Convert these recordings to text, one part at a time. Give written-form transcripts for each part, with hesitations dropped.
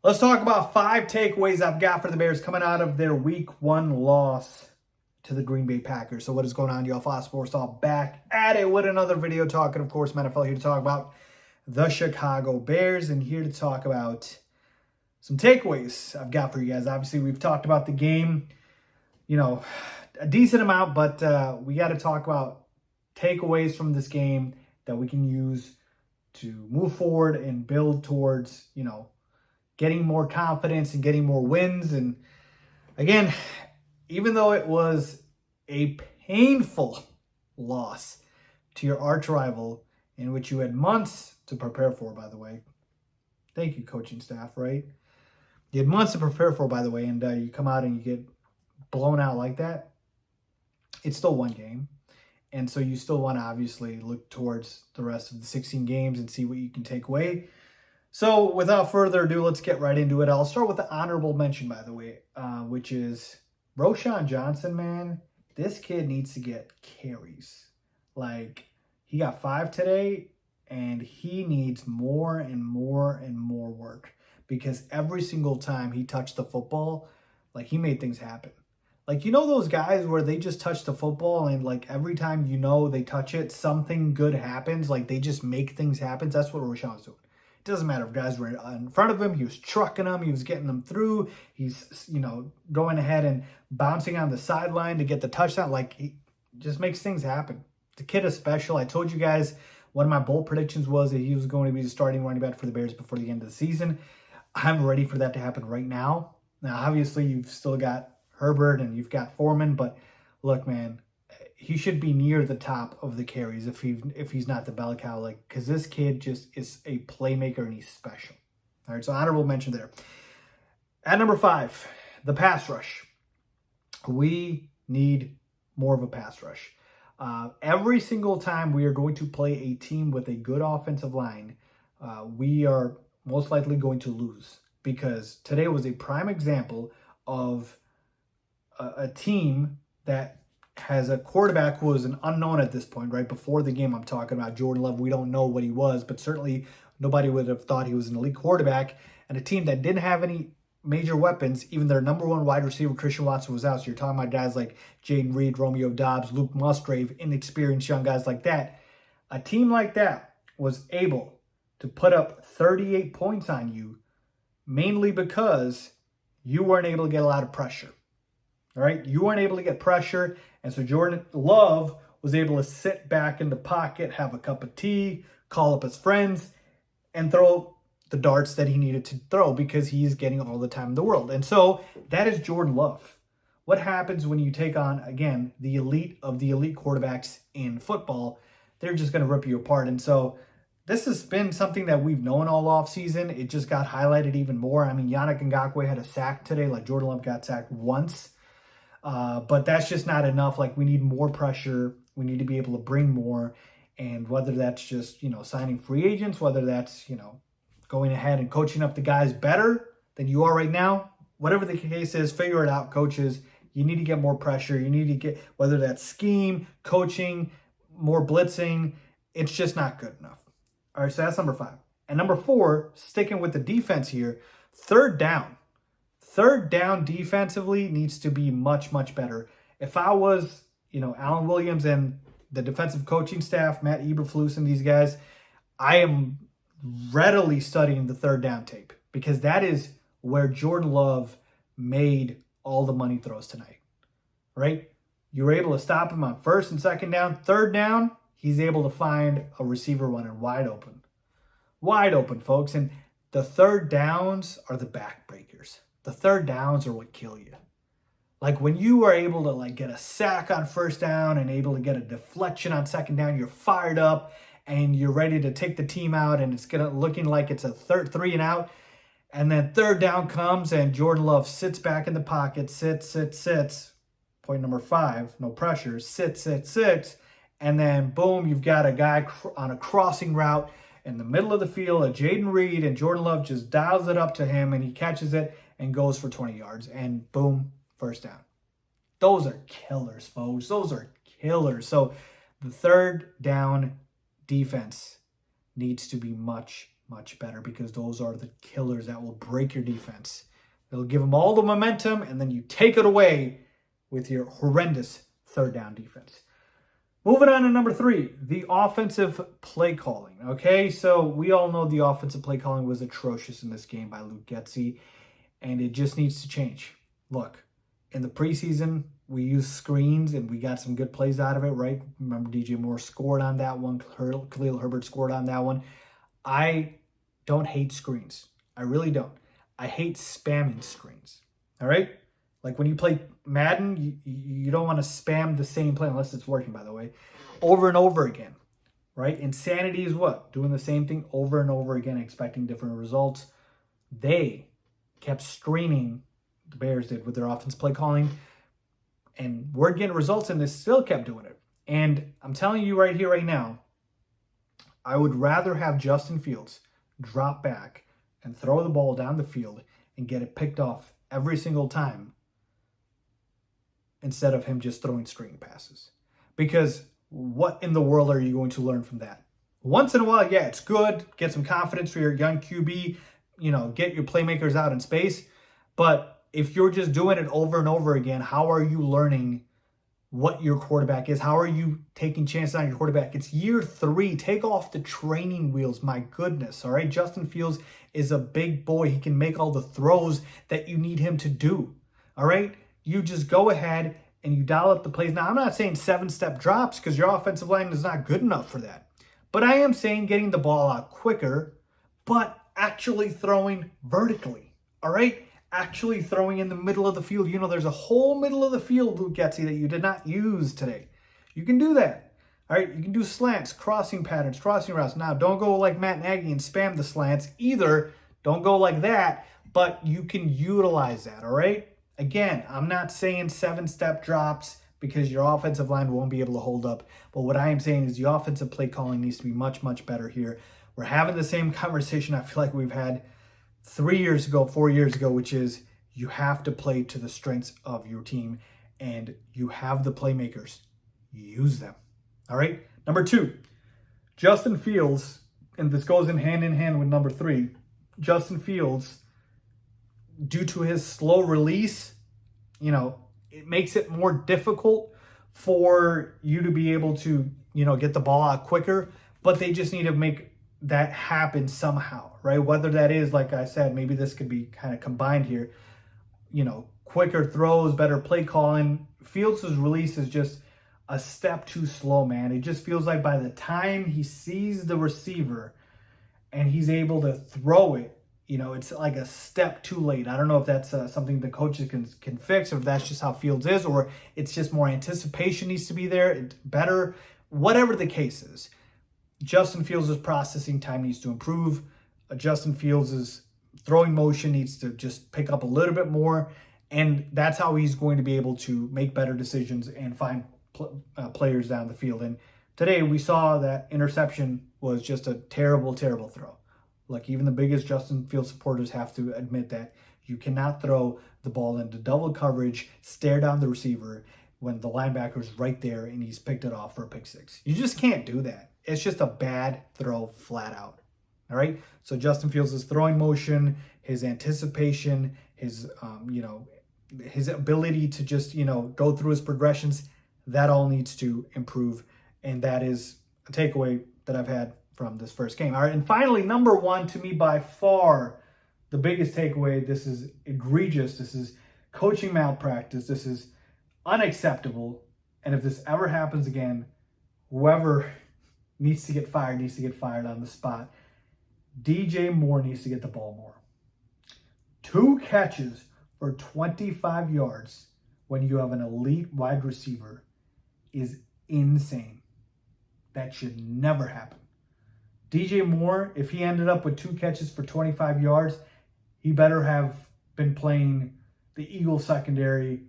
Let's talk about 5 takeaways I've got for the Bears coming out of their Week 1 loss to the Green Bay Packers. So what is going on, y'all? Fox Sports all back at it with another video talking, of course, NFL here to talk about the Chicago Bears and here to talk about some takeaways I've got for you guys. Obviously, we've talked about the game, a decent amount, but we got to talk about takeaways from this game that we can use to move forward and build towards, getting more confidence and getting more wins. And again, even though it was a painful loss to your arch rival in which you had months to prepare for, by the way. Thank you, coaching staff, right? You had months to prepare for, by the way, and you come out and you get blown out like that. It's still one game. And so you still want to obviously look towards the rest of the 16 games and see what you can take away. So without further ado, let's get right into it. I'll start with the honorable mention, by the way, which is Roschon Johnson, man. This kid needs to get carries. Like, he got 5 today, and he needs more and more and more work because every single time he touched the football, like, he made things happen. Like, those guys where they just touch the football and, like, every time they touch it, something good happens. Like, they just make things happen. That's what Roschon's doing. It doesn't matter if guys were in front of him. He was trucking them. He was getting them through. He's, going ahead and bouncing on the sideline to get the touchdown. Like, he just makes things happen. The kid is special. I told you guys one of my bold predictions was that he was going to be the starting running back for the Bears before the end of the season. I'm ready for that to happen right now. Now, obviously, you've still got Herbert and you've got Foreman, but look, man, he should be near the top of the carries if he's not the bell cow, like, because this kid just is a playmaker and he's special. All right, so honorable mention there. At number 5, the pass rush. We need more of a pass rush. Every single time we are going to play a team with a good offensive line, we are most likely going to lose because today was a prime example of a team that has a quarterback who was an unknown at this point, right? Before the game, I'm talking about Jordan Love. We don't know what he was, but certainly nobody would have thought he was an elite quarterback. And a team that didn't have any major weapons, even their number 1 wide receiver, Christian Watson, was out. So you're talking about guys like Jaden Reed, Romeo Doubs, Luke Musgrave, inexperienced young guys like that. A team like that was able to put up 38 points on you, mainly because you weren't able to get a lot of pressure. All right, you weren't able to get pressure, and so Jordan Love was able to sit back in the pocket, have a cup of tea, call up his friends, and throw the darts that he needed to throw because he's getting all the time in the world. And so that is Jordan Love. What happens when you take on, again, the elite of the elite quarterbacks in football? They're just going to rip you apart. And so this has been something that we've known all offseason. It just got highlighted even more. I mean, Yannick Ngakoue had a sack today, like Jordan Love got sacked once. But that's just not enough. Like, we need more pressure. We need to be able to bring more. And whether that's just, signing free agents, whether that's, going ahead and coaching up the guys better than you are right now, whatever the case is, figure it out, coaches. You need to get more pressure. You need to get, whether that's scheme, coaching, more blitzing, it's just not good enough. All right, so that's number 5. And number 4, sticking with the defense here, third down. Third down defensively needs to be much, much better. If I was, Alan Williams and the defensive coaching staff, Matt Eberflus and these guys, I am readily studying the third down tape because that is where Jordan Love made all the money throws tonight, right? You were able to stop him on first and second down. Third down, he's able to find a receiver running wide open. Wide open, folks. And the third downs are the backbreakers. The third downs are what kill you. Like, when you are able to get a sack on first down and able to get a deflection on second down, you're fired up and you're ready to take the team out and it's looking like it's a 3 and out. And then third down comes and Jordan Love sits back in the pocket, sits. Point number 5, no pressure, sits. And then boom, you've got a guy on a crossing route in the middle of the field, a Jaden Reed, and Jordan Love just dials it up to him and he catches it and goes for 20 yards, and boom, first down. Those are killers, folks. Those are killers. So the third down defense needs to be much, much better, because those are the killers that will break your defense. It'll give them all the momentum, and then you take it away with your horrendous third down defense. Moving on to number 3, the offensive play calling. Okay, so we all know the offensive play calling was atrocious in this game by Luke Getsy, and it just needs to change. Look, in the preseason, we used screens and we got some good plays out of it, right? Remember, DJ Moore scored on that one. Khalil Herbert scored on that one. I don't hate screens. I really don't. I hate spamming screens, all right? Like when you play Madden, you don't want to spam the same play, unless it's working, by the way, over and over again, right? Insanity is what? Doing the same thing over and over again, expecting different results. They kept screening, the Bears did, with their offense play calling, and we're getting results, and they still kept doing it. And I'm telling you right here, right now, I would rather have Justin Fields drop back and throw the ball down the field and get it picked off every single time, instead of him just throwing screen passes. Because what in the world are you going to learn from that? Once in a while, yeah, it's good. Get some confidence for your young QB. Get your playmakers out in space. But if you're just doing it over and over again, how are you learning what your quarterback is? How are you taking chances on your quarterback? It's year 3. Take off the training wheels. My goodness, all right? Justin Fields is a big boy. He can make all the throws that you need him to do, all right? You just go ahead and you dial up the plays. Now, I'm not saying 7-step drops, because your offensive line is not good enough for that. But I am saying getting the ball out quicker, but actually throwing vertically, all right? Actually throwing in the middle of the field. There's a whole middle of the field, Luke Getsy, that you did not use today. You can do that, all right? You can do slants, crossing patterns, crossing routes. Now, don't go like Matt Nagy and spam the slants either. Don't go like that, but you can utilize that, all right? Again, I'm not saying 7-step drops, because your offensive line won't be able to hold up. But what I am saying is the offensive play calling needs to be much, much better here. We're having the same conversation I feel like we've had 3 years ago, 4 years ago, which is you have to play to the strengths of your team, and you have the playmakers. Use them. All right? Number 2, Justin Fields, and this goes in hand with number 3, Justin Fields, due to his slow release, it makes it more difficult for you to be able to, get the ball out quicker, but they just need to make that happen somehow, right? Whether that is, like I said, maybe this could be kind of combined here, quicker throws, better play calling. Fields' release is just a step too slow, man. It just feels like by the time he sees the receiver and he's able to throw it, it's like a step too late. I don't know if that's something the coaches can fix, or if that's just how Fields is, or it's just more anticipation needs to be there. It's better, whatever the case is. Justin Fields' processing time needs to improve. Justin Fields' throwing motion needs to just pick up a little bit more, and that's how he's going to be able to make better decisions and find players down the field. And today we saw that interception was just a terrible, terrible throw. Like, even the biggest Justin Fields supporters have to admit that you cannot throw the ball into double coverage, stare down the receiver when the linebacker's right there and he's picked it off for a pick 6. You just can't do that. It's just a bad throw flat out. All right? So Justin Fields' throwing motion, his anticipation, his his ability to just, go through his progressions, that all needs to improve. And that is a takeaway that I've had from this first game. All right, and finally, number 1, to me, by far, the biggest takeaway. This is egregious. This is coaching malpractice. This is unacceptable. And if this ever happens again, whoever needs to get fired on the spot. DJ Moore needs to get the ball more. 2 catches for 25 yards when you have an elite wide receiver is insane. That should never happen. DJ Moore, if he ended up with 2 catches for 25 yards, he better have been playing the Eagles secondary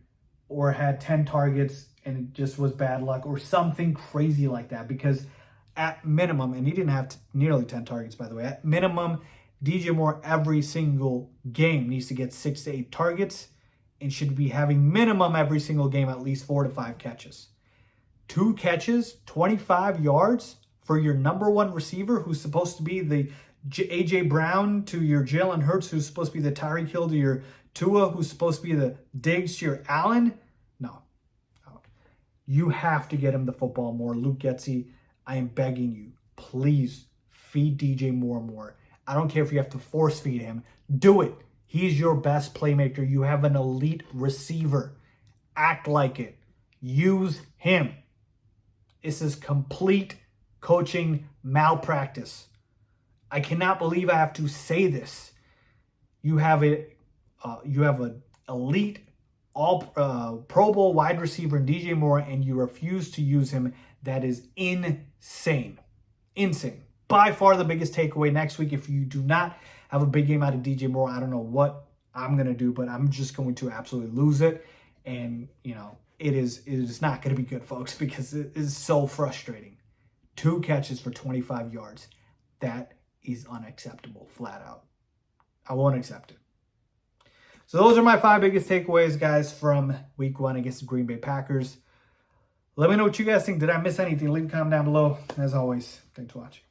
or had 10 targets and it just was bad luck or something crazy like that. Because at minimum, and he didn't have nearly 10 targets, by the way, at minimum, DJ Moore every single game needs to get 6 to 8 targets and should be having minimum every single game at least 4 to 5 catches. 2 catches, 25 yards for your number 1 receiver who's supposed to be the A.J. Brown to your Jalen Hurts, who's supposed to be the Tyreek Hill, to your Tua, who's supposed to be the Diggs, to your Allen. No. You have to get him the football more. Luke Getsy, I am begging you, please feed DJ Moore more. I don't care if you have to force feed him. Do it. He's your best playmaker. You have an elite receiver. Act like it. Use him. This is complete coaching malpractice. I cannot believe I have to say this. You have an elite all Pro Bowl wide receiver in DJ Moore, and you refuse to use him. That is insane. Insane. By far the biggest takeaway next week. If you do not have a big game out of DJ Moore, I don't know what I'm going to do, but I'm just going to absolutely lose it. And, it is not going to be good, folks, because it is so frustrating. 2 catches for 25 yards. That is unacceptable, flat out. I won't accept it. So those are my 5 biggest takeaways, guys, from week 1 against the Green Bay Packers. Let me know what you guys think. Did I miss anything? Leave a comment down below. As always, thanks for watching.